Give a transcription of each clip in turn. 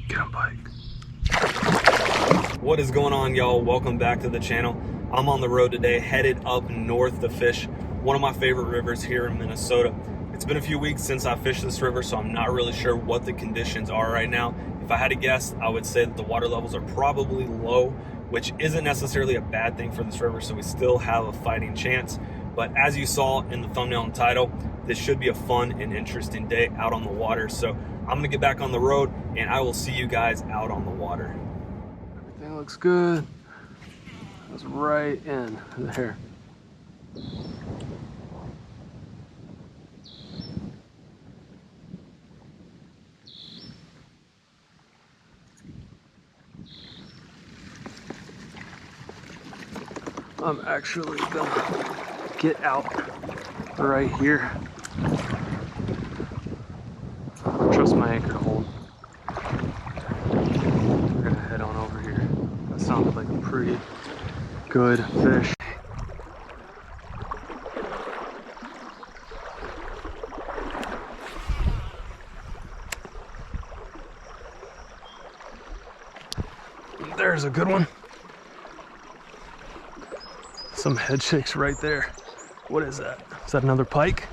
Get him, Pike. What is going on, y'all? Welcome back to the channel. I'm on the road today, headed up north to fish one of my favorite rivers here in Minnesota. It's been a few weeks since I fished this river, so I'm not really sure what the conditions are right now. If I had to guess, I would say that the water levels are probably low, which isn't necessarily a bad thing for this river, so we still have a fighting chance. But as you saw in the thumbnail and title, this should be a fun and interesting day out on the water. So I'm gonna get back on the road and I will see you guys out on the water. Everything looks good. That's right in there. I'm actually gonna get out right here. Trust my anchor to hold. We're gonna head on over here. That sounded like a pretty good fish. There's a good one. Some head shakes right there. What is that? Is that another pike?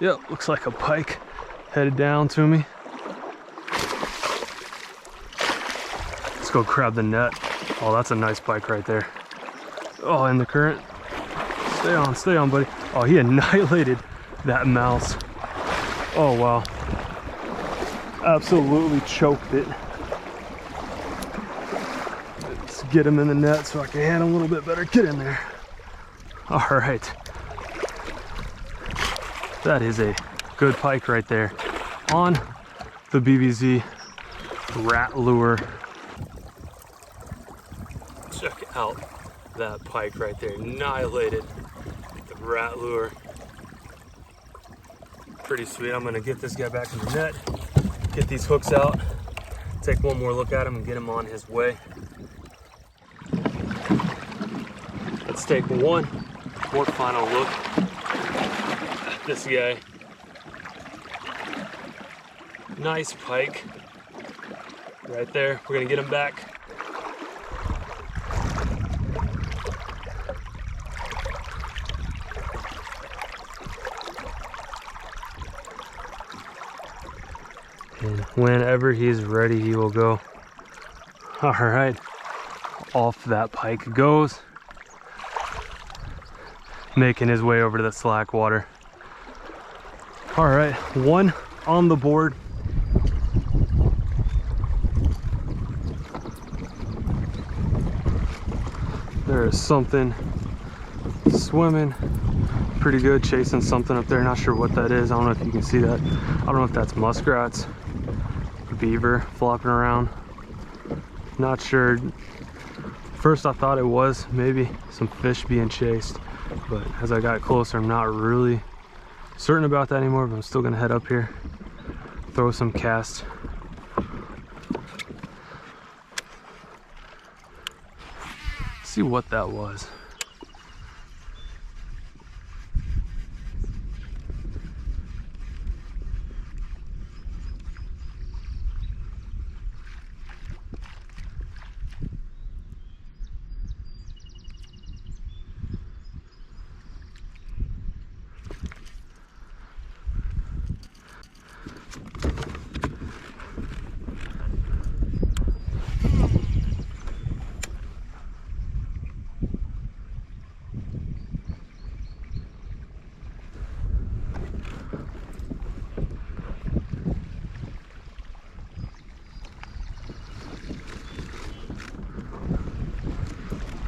Yep, looks like a pike headed down to me. Let's go grab the net. Oh, that's a nice pike right there. Oh, in the current. Stay on, buddy. Oh, he annihilated that mouse. Oh, wow. Absolutely choked it. Let's get him in the net so I can handle him a little bit better. Get in there. All right. That is a good pike right there on the BBZ Rat Lure. Check out that pike right there. Annihilated the Rat Lure. Pretty sweet. I'm gonna get this guy back in the net, get these hooks out, take one more look at him and get him on his way. Let's take one more final look at this guy. Nice pike right there. We're gonna get him back. And whenever he's ready, he will go. All right, off that pike goes, making his way over to the slack water. All right, one on the board. There is something swimming pretty good, chasing something up there. Not sure what that is. I don't know if you can see that. I don't know if that's muskrats, beaver flopping around. Not sure. First I thought it was maybe some fish being chased, but as I got closer, I'm not really certain about that anymore, but I'm still gonna head up here, throw some casts. See what that was.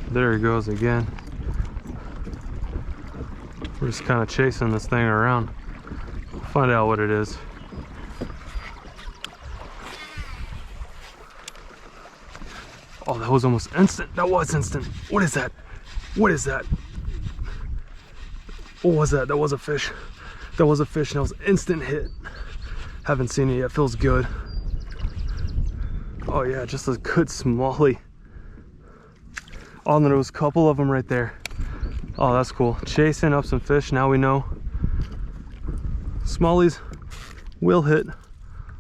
There he goes again. We're just kind of chasing this thing around. Find out what it is. Oh, that was almost instant. That was instant. What is that? What is that? What was that? That was a fish. That was a fish and that was an instant hit. Haven't seen it yet. Feels good. Oh yeah, just a good smallie. Oh, and there was a couple of them right there. Oh, that's cool. Chasing up some fish. Now we know smallies will hit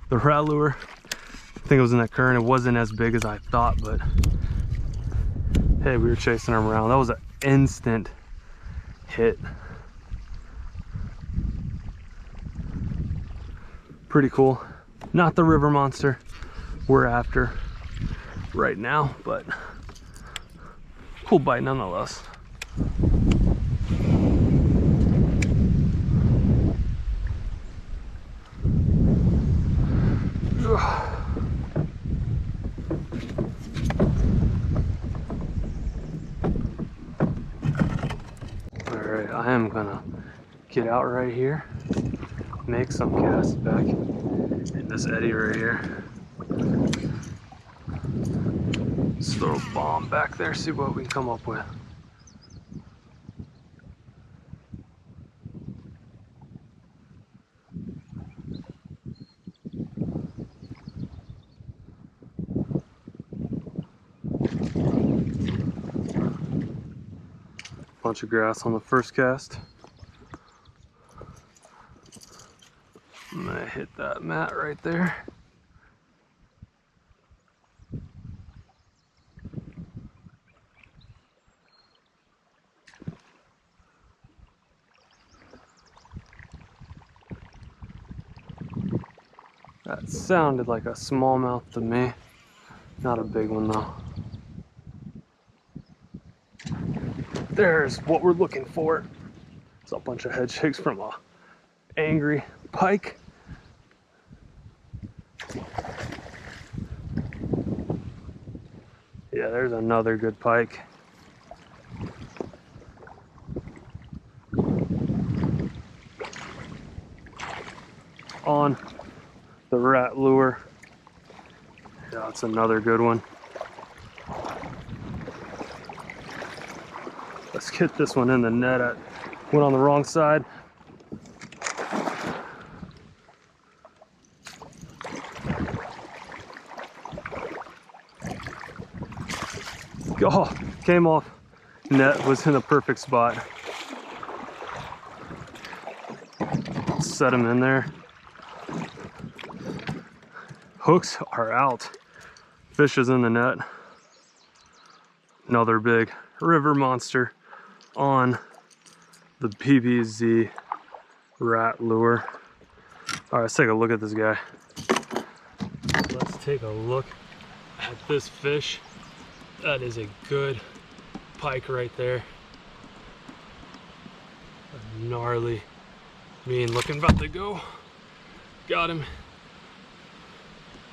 the rat lure. I think it was in that current. It wasn't as big as I thought, but hey, we were chasing them around. That was an instant hit. Pretty cool. Not the river monster we're after right now, but cool bite nonetheless. Alright, I am gonna get out right here, make some casts back in this eddy right here. Let's throw a bomb back there, see what we can come up with. Bunch of grass on the first cast. I'm gonna hit that mat right there. That sounded like a smallmouth to me. Not a big one though. There's what we're looking for. It's a bunch of head shakes from a angry pike. Yeah, there's another good pike. On the rat lure. Yeah, that's another good one. Let's get this one in the net. I went on the wrong side. Oh, came off. Net was in the perfect spot. Set him in there. Hooks are out. Fish is in the net. Another big river monster on the BBZ rat lure. All right, let's take a look at this guy. Let's take a look at this fish. That is a good pike right there. A gnarly, mean looking, about to go. Got him.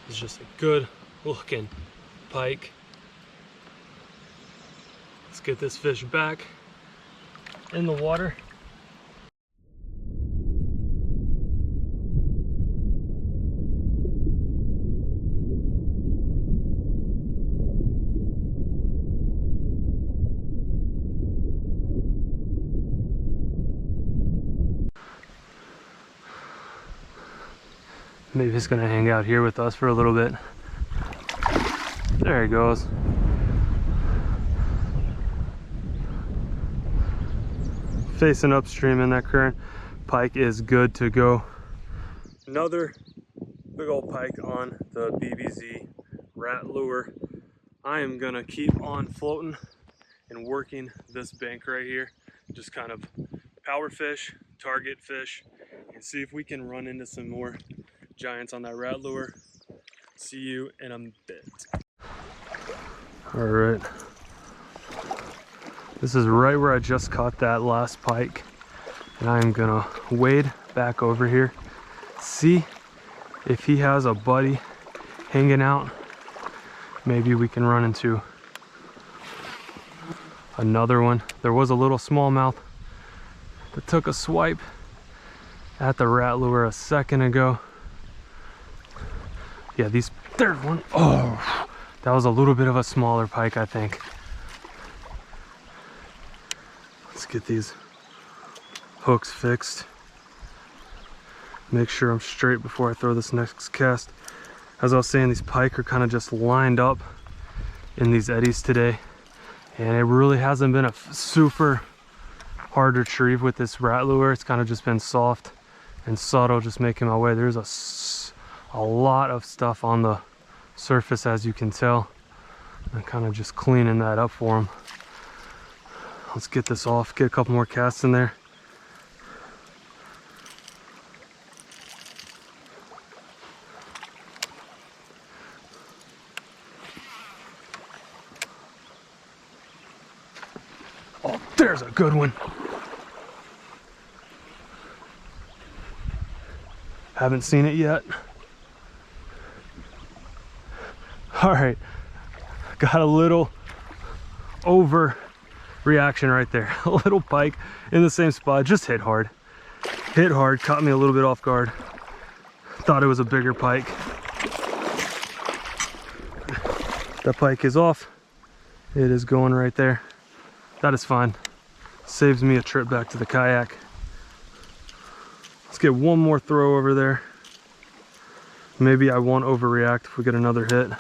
It's just a good looking pike. Let's get this fish back in the water. Maybe he's gonna hang out here with us for a little bit. There he goes. Facing upstream in that current. Pike is good to go. Another big old pike on the BBZ rat lure. I am gonna keep on floating and working this bank right here. Just kind of power fish, target fish, and see if we can run into some more giants on that rat lure. See you in a bit. All right. This is right where I just caught that last pike. And I'm gonna wade back over here, see if he has a buddy hanging out. Maybe we can run into another one. There was a little smallmouth that took a swipe at the rat lure a second ago. Yeah, there's one. Oh, that was a little bit of a smaller pike, I think. Let's get these hooks fixed. Make sure I'm straight before I throw this next cast. As I was saying, these pike are kind of just lined up in these eddies today. And it really hasn't been a super hard retrieve with this rat lure. It's kind of just been soft and subtle, just making my way. There's a lot of stuff on the surface, as you can tell. I'm kind of just cleaning that up for them. Let's get this off, get a couple more casts in there. Oh, there's a good one. Haven't seen it yet. All right, got a little overreaction right there. A little pike in the same spot, just hit hard. Hit hard, caught me a little bit off guard. Thought it was a bigger pike. That pike is off. It is going right there. That is fine. Saves me a trip back to the kayak. Let's get one more throw over there. Maybe I won't overreact if we get another hit.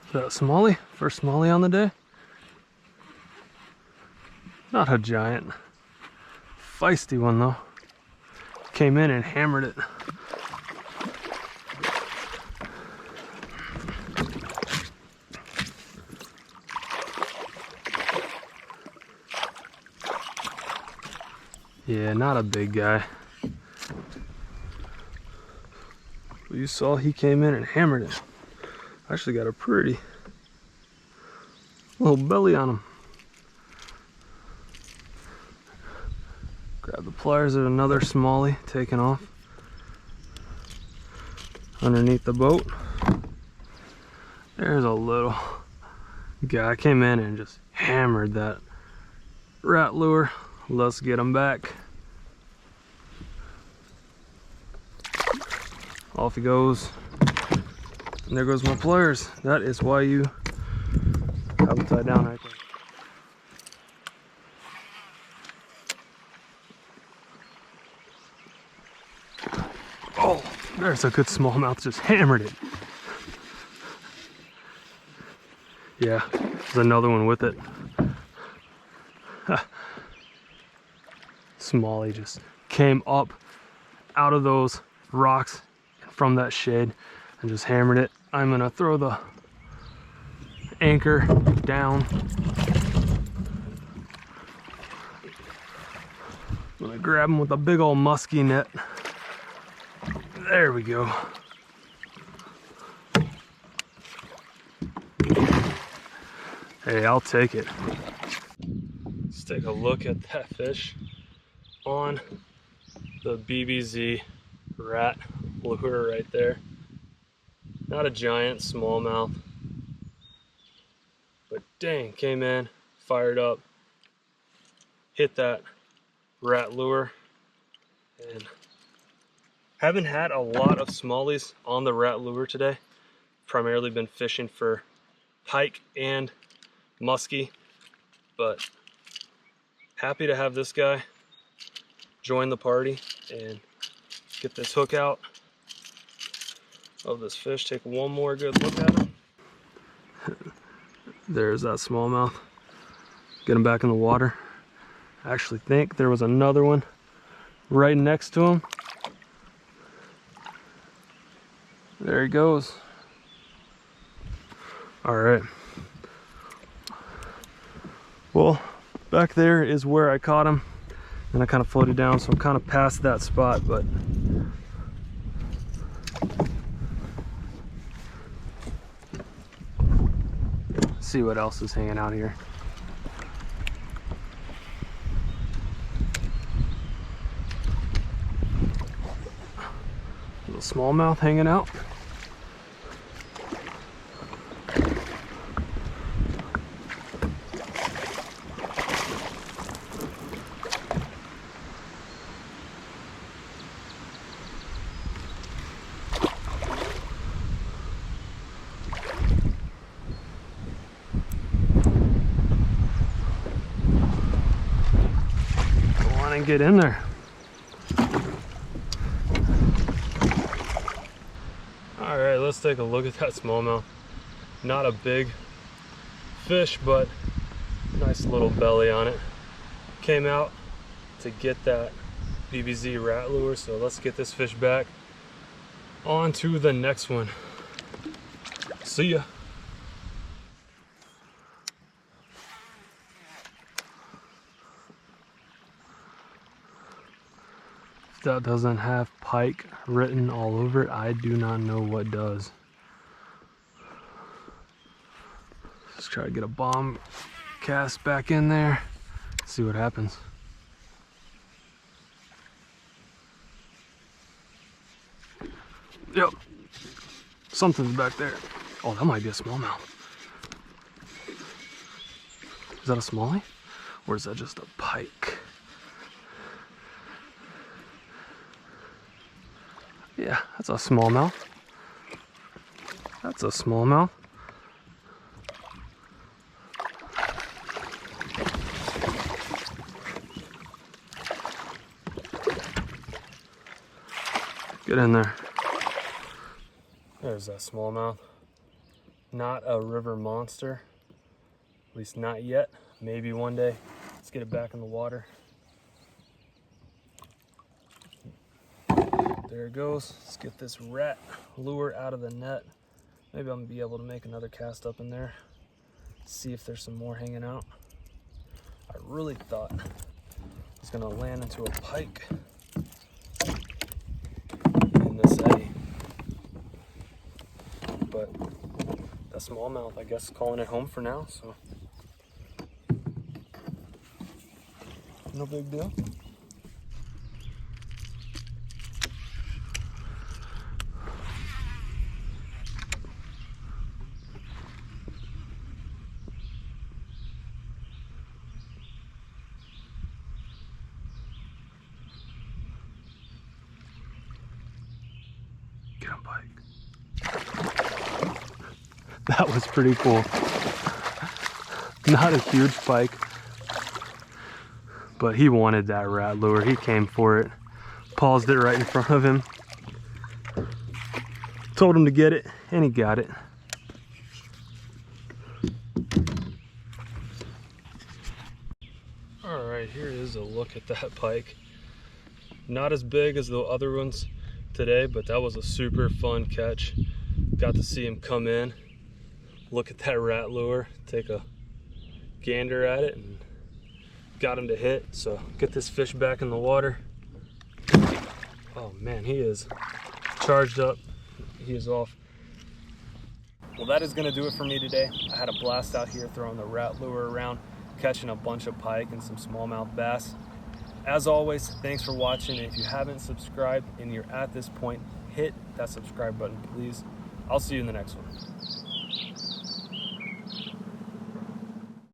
Is that a smallie? First smallie on the day? Not a giant. Feisty one though. Came in and hammered it. Yeah, not a big guy. But you saw he came in and hammered it. Actually got a pretty little belly on him. Grab the pliers at another smallie taking off underneath the boat. There's a little guy came in and just hammered that rat lure. Let's get him back. Off he goes. And there goes my pliers. That is why you have them tied down right there. Oh, there's a good smallmouth, just hammered it. Yeah, there's another one with it. Smallie just came up out of those rocks from that shade and just hammered it. I'm gonna throw the anchor down. I'm gonna grab him with a big old musky net. There we go. Hey, I'll take it. Let's take a look at that fish on the BBZ Rat Lure right there. Not a giant smallmouth, but dang, came in, fired up, hit that rat lure, and haven't had a lot of smallies on the rat lure today. Primarily been fishing for pike and muskie, but happy to have this guy join the party and get this hook out of this fish. Take one more good look at him. There's that smallmouth. Get him back in the water. I actually think there was another one right next to him. There he goes. All right. Well, back there is where I caught him, and I kind of floated down, so I'm kind of past that spot, but see what else is hanging out here. Little smallmouth hanging out. on and get in there. All right, let's take a look at that smallmouth. Not a big fish, but nice little belly on it. Came out to get that BBZ rat lure, so let's get this fish back. On to the next one. See ya. If that doesn't have pike written all over it, I do not know what does. Let's try to get a bomb cast back in there. See what happens. Yep, something's back there. Oh, that might be a smallmouth. Is that a smallie? Or is that just a pike? Yeah, that's a smallmouth. That's a smallmouth. Get in there. There's that smallmouth. Not a river monster, at least not yet. Maybe one day. Let's get it back in the water. There it goes. Let's get this rat lure out of the net. Maybe I'm gonna be able to make another cast up in there. See if there's some more hanging out. I really thought I was gonna land into a pike in this eddy. But that smallmouth, I guess, calling it home for now, so no big deal. Get on pike. That was pretty cool. Not a huge pike, but he wanted that rat lure. He came for it. Paused it right in front of him. Told him to get it, and he got it. All right, here is a look at that pike. Not as big as the other ones today, but that was a super fun catch. Got to see him come in, look at that rat lure, take a gander at it, and got him to hit. So get this fish back in the water. Oh man, he is charged up. He is off. Well, that is gonna do it for me today. I had a blast out here throwing the rat lure around, catching a bunch of pike and some smallmouth bass. As always, thanks for watching. And if you haven't subscribed and you're at this point, hit that subscribe button, please. I'll see you in the next one.